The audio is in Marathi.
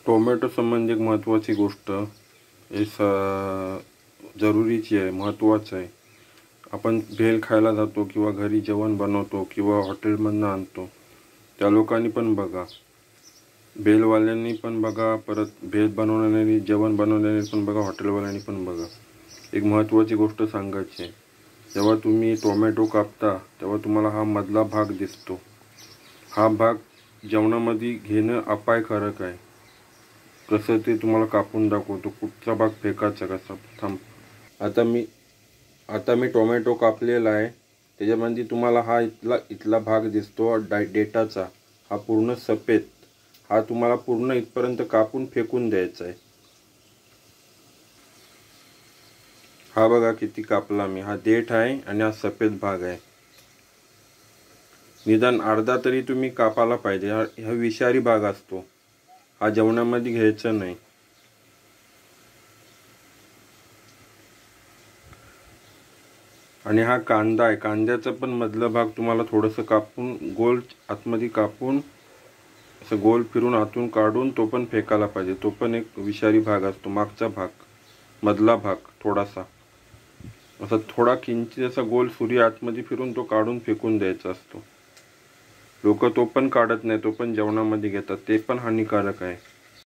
टोमॅटो संबंधी एक महत्त्वाची गोष्ट हे जरुरीची आहे, महत्त्वाचं आहे. आपण भेल खायला जातो किंवा घरी जेवण बनवतो किंवा हॉटेलमधून आणतो, त्या लोकांनी पण बघा, भेलवाल्यांनी पण बघा, परत भेल बनवणाऱ्यांनी, जेवण बनवणाऱ्यांनी पण बघा, हॉटेलवाल्यांनी पण बघा. एक महत्त्वाची गोष्ट सांगायची आहे. जेव्हा तुम्ही टोमॅटो कापता तेव्हा तुम्हाला हा मधला भाग दिसतो. हा भाग जेवणामध्ये घेणं अपायकारक आहे. कसं ते तुम्हाला कापून दाखवतो. कुठचा भाग फेकायचा कसा. थांब. आता मी टोमॅटो कापलेला आहे. त्याच्यामध्ये तुम्हाला हा इथला भाग दिसतो डेटाचा. हा पूर्ण सफेद. हा तुम्हाला पूर्ण इथपर्यंत कापून फेकून द्यायचा आहे. हा बघा किती कापला मी. हा देठ आहे आणि हा सफेद भाग आहे. निदान अर्धा तरी तुम्ही कापायला पाहिजे. हा विषारी भाग असतो. हा जेवणामध्ये घ्यायचा नाही. आणि हा कांदा आहे. कांद्याचा पण मधला भाग तुम्हाला थोडंसं कापून गोल आतमध्ये कापून असं गोल फिरून आतून काढून तो पण फेकायला पाहिजे. तो पण एक विषारी भाग असतो. मागचा भाग, मधला भाग थोडासा असा थोडा किंचित असा गोल सूर्य आतमध्ये फिरून तो काढून फेकून द्यायचा असतो. लोक तो पण काढत नाही, तो पण जेवणामध्ये घेतात. ते पण हानिकारक आहे.